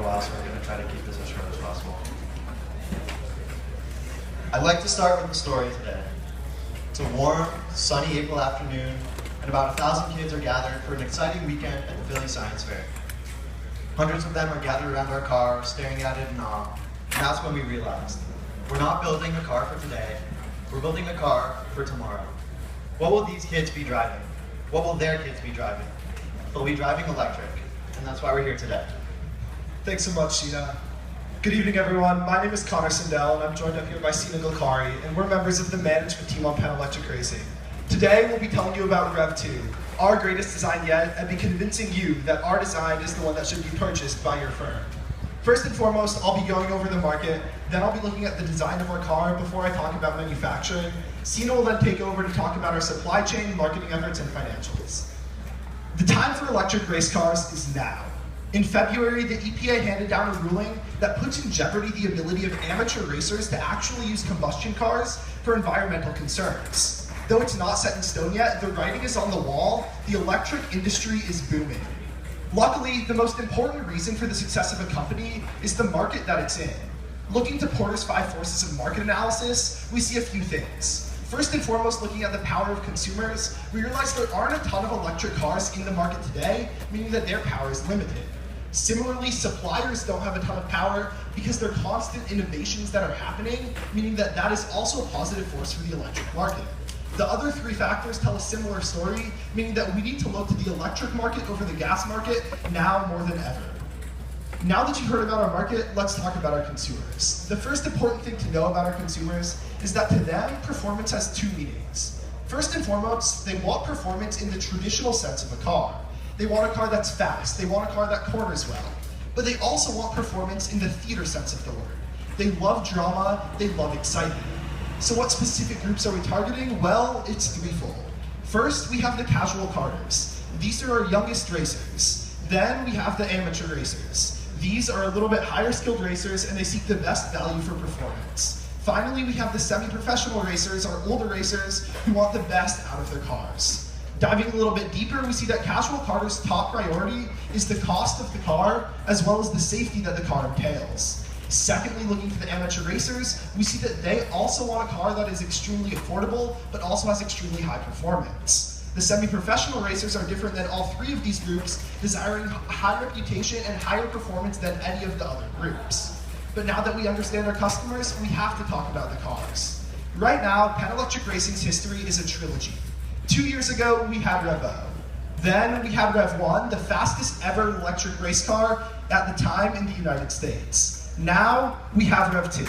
while, so we're going to try to keep this as short as possible. I'd like to start with the story today. It's a warm, sunny April afternoon, and about 1,000 kids are gathered for an exciting weekend at the Philly Science Fair. Hundreds of them are gathered around our car, staring at it in awe, and that's when we realized, we're not building a car for today, we're building a car for tomorrow. What will these kids be driving? What will their kids be driving? They'll be driving electric, and that's why we're here today. Thanks so much, Sheena. Good evening, everyone. My name is Connor Sindel, and I'm joined up here by Sina Gilkari, and we're members of the management team on Penn Electric Racing. Today, we'll be telling you about REV2, our greatest design yet, and be convincing you that our design is the one that should be purchased by your firm. First and foremost, I'll be going over the market, then I'll be looking at the design of our car before I talk about manufacturing. Sina will then take over to talk about our supply chain, marketing efforts, and financials. The time for electric race cars is now. In February, the EPA handed down a ruling that puts in jeopardy the ability of amateur racers to actually use combustion cars for environmental concerns. Though it's not set in stone yet, the writing is on the wall, the electric industry is booming. Luckily, the most important reason for the success of a company is the market that it's in. Looking to Porter's 5 forces of market analysis, we see a few things. First and foremost, looking at the power of consumers, we realize there aren't a ton of electric cars in the market today, meaning that their power is limited. Similarly, suppliers don't have a ton of power because there are constant innovations that are happening, meaning that that is also a positive force for the electric market. The other 3 factors tell a similar story, meaning that we need to look to the electric market over the gas market now more than ever. Now that you've heard about our market, let's talk about our consumers. The first important thing to know about our consumers is that to them, performance has 2 meanings. First and foremost, they want performance in the traditional sense of a car. They want a car that's fast, they want a car that corners well. But they also want performance in the theater sense of the word. They love drama, they love excitement. So what specific groups are we targeting? Well, it's threefold. First, we have the casual carters. These are our youngest racers. Then we have the amateur racers. These are a little bit higher skilled racers and they seek the best value for performance. Finally, we have the semi-professional racers, our older racers, who want the best out of their cars. Diving a little bit deeper, we see that casual carters' top priority is the cost of the car, as well as the safety that the car entails. Secondly, looking to the amateur racers, we see that they also want a car that is extremely affordable, but also has extremely high performance. The semi-professional racers are different than all 3 of these groups, desiring high reputation and higher performance than any of the other groups. But now that we understand our customers, we have to talk about the cars. Right now, Penn Electric Racing's history is a trilogy. 2 years ago, we had REV-O. Then we had REV-1, the fastest ever electric race car at the time in the United States. Now, we have REV-2.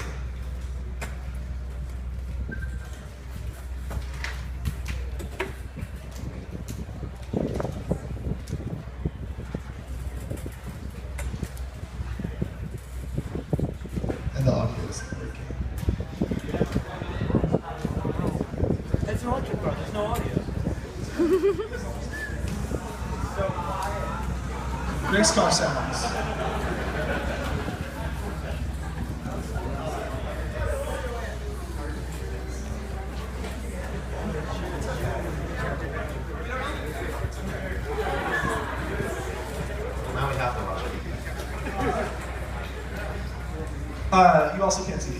And the audio isn't working. It's an electric car, there's no audio. Race car sounds. Now we have to watch it. You also can't see.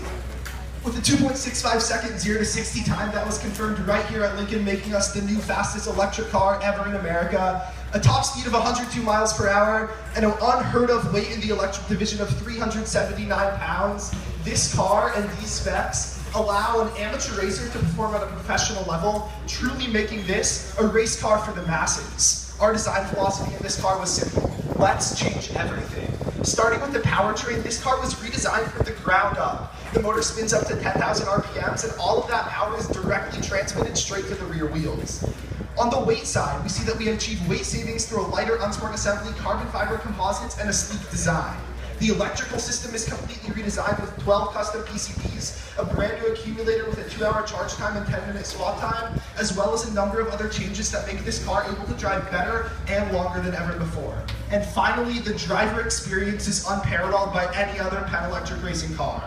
With a 2.65 second 0 to 60 time that was confirmed right here at Lincoln, making us the new fastest electric car ever in America, a top speed of 102 miles per hour, and an unheard of weight in the electric division of 379 pounds, this car and these specs allow an amateur racer to perform at a professional level, truly making this a race car for the masses. Our design philosophy in this car was simple. Let's change everything. Starting with the powertrain, this car was redesigned from the ground up. The motor spins up to 10,000 RPMs, and all of that power is directly transmitted straight to the rear wheels. On the weight side, we see that we achieve weight savings through a lighter unsprung assembly, carbon fiber composites, and a sleek design. The electrical system is completely redesigned with 12 custom PCBs, a brand new accumulator with a 2-hour charge time and 10-minute swap time, as well as a number of other changes that make this car able to drive better and longer than ever before. And finally, the driver experience is unparalleled by any other Penn Electric racing car.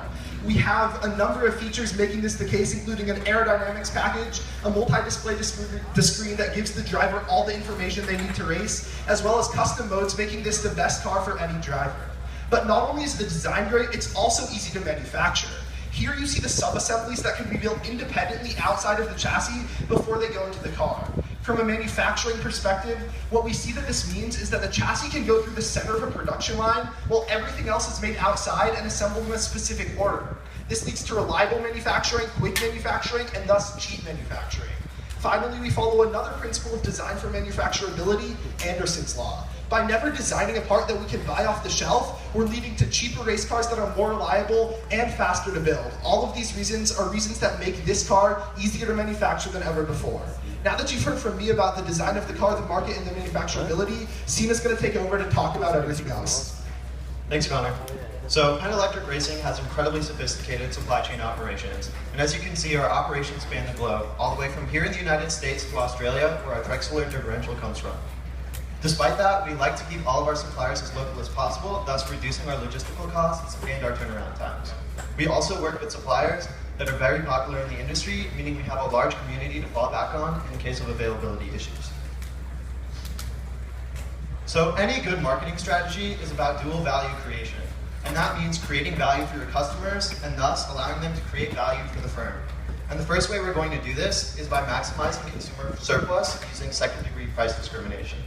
We have a number of features making this the case, including an aerodynamics package, a multi-display screen that gives the driver all the information they need to race, as well as custom modes making this the best car for any driver. But not only is the design great, it's also easy to manufacture. Here you see the sub-assemblies that can be built independently outside of the chassis before they go into the car. From a manufacturing perspective, what we see that this means is that the chassis can go through the center of a production line while everything else is made outside and assembled in a specific order. This leads to reliable manufacturing, quick manufacturing, and thus cheap manufacturing. Finally, we follow another principle of design for manufacturability, Anderson's Law. By never designing a part that we can buy off the shelf, we're leading to cheaper race cars that are more reliable and faster to build. All of these reasons are reasons that make this car easier to manufacture than ever before. Now that you've heard from me about the design of the car, the market, and the manufacturability, Sina's going to take over to talk about everything else. Thanks, Connor. So Penn Electric Racing has incredibly sophisticated supply chain operations. And as you can see, our operations span the globe, all the way from here in the United States to Australia, where our Drexler differential comes from. Despite that, we like to keep all of our suppliers as local as possible, thus reducing our logistical costs and our turnaround times. We also work with suppliers that are very popular in the industry, meaning we have a large community to fall back on in case of availability issues. So any good marketing strategy is about dual value creation. And that means creating value for your customers and thus allowing them to create value for the firm. And the first way we're going to do this is by maximizing consumer surplus using second-degree price discrimination.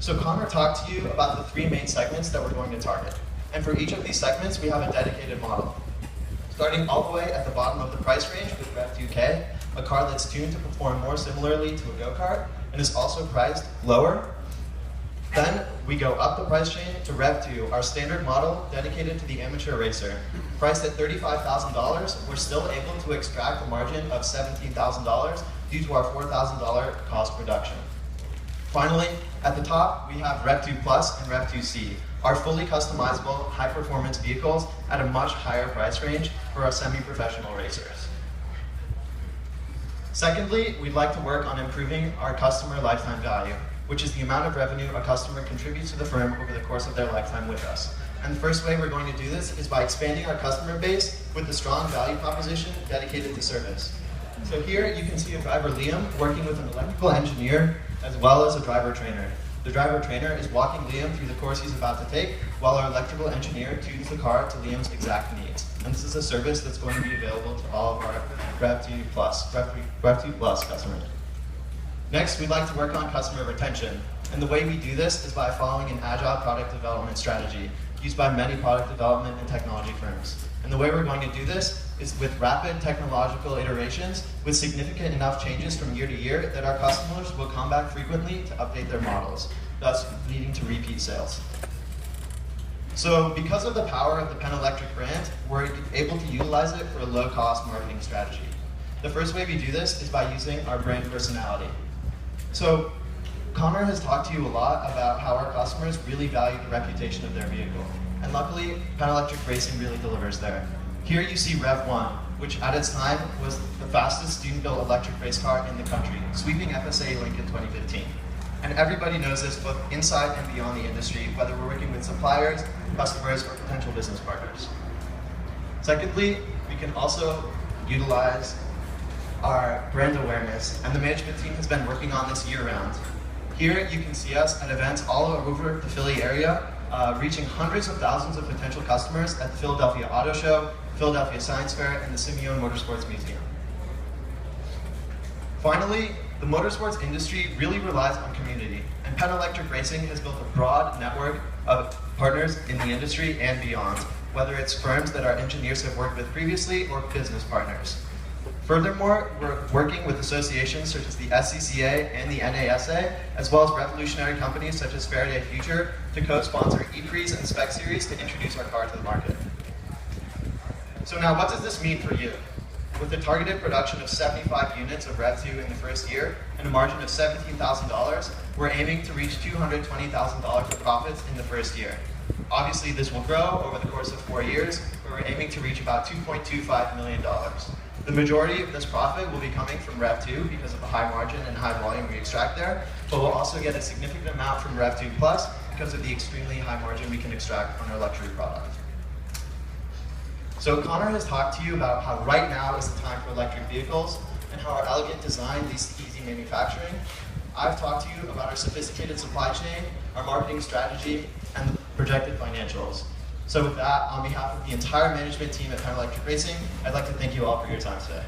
So Connor talked to you about the three main segments that we're going to target. And for each of these segments, we have a dedicated model. Starting all the way at the bottom of the price range with Rev2K, a car that's tuned to perform more similarly to a go-kart and is also priced lower. Then we go up the price chain to Rev2, our standard model dedicated to the amateur racer. Priced at $35,000, we're still able to extract a margin of $17,000 due to our $4,000 cost reduction. Finally, at the top, we have Rev2 Plus and Rev2C, our fully customizable, high-performance vehicles at a much higher price range for our semi-professional racers. Secondly, we'd like to work on improving our customer lifetime value, which is the amount of revenue a customer contributes to the firm over the course of their lifetime with us. And the first way we're going to do this is by expanding our customer base with a strong value proposition dedicated to service. So here you can see a driver, Liam, working with an electrical engineer as well as a driver trainer. The driver trainer is walking Liam through the course he's about to take, while our electrical engineer tunes the car to Liam's exact needs. And this is a service that's going to be available to all of our Rev2 Plus customers. Next, we'd like to work on customer retention. And the way we do this is by following an agile product development strategy used by many product development and technology firms. And the way we're going to do this is with rapid technological iterations with significant enough changes from year to year that our customers will come back frequently to update their models, thus leading to repeat sales. So because of the power of the Penn Electric brand, we're able to utilize it for a low-cost marketing strategy. The first way we do this is by using our brand personality. So Connor has talked to you a lot about how our customers really value the reputation of their vehicle. And luckily, Penn Electric Racing really delivers there. Here you see Rev1, which at its time was the fastest student-built electric race car in the country, sweeping FSA Lincoln 2015. And everybody knows this both inside and beyond the industry, whether we're working with suppliers, customers, or potential business partners. Secondly, we can also utilize our brand awareness, and the management team has been working on this year-round. Here you can see us at events all over the Philly area, reaching hundreds of thousands of potential customers at the Philadelphia Auto Show, Philadelphia Science Fair, and the Simeone Motorsports Museum. Finally, the motorsports industry really relies on community, and Penn Electric Racing has built a broad network of partners in the industry and beyond, whether it's firms that our engineers have worked with previously or business partners. Furthermore, we're working with associations such as the SCCA and the NASA, as well as revolutionary companies such as Faraday Future, to co-sponsor E-Prix and Spec Series to introduce our car to the market. So now, what does this mean for you? With a targeted production of 75 units of Rev2 in the first year and a margin of $17,000, we're aiming to reach $220,000 of profits in the first year. Obviously, this will grow over the course of 4 years, but we're aiming to reach about $2.25 million. The majority of this profit will be coming from Rev2 because of the high margin and high volume we extract there, but we'll also get a significant amount from Rev2 Plus because of the extremely high margin we can extract on our luxury product. So Connor has talked to you about how right now is the time for electric vehicles and how our elegant design leads to easy manufacturing. I've talked to you about our sophisticated supply chain, our marketing strategy, and the projected financials. So with that, on behalf of the entire management team at Penn Electric Racing, I'd like to thank you all for your time today.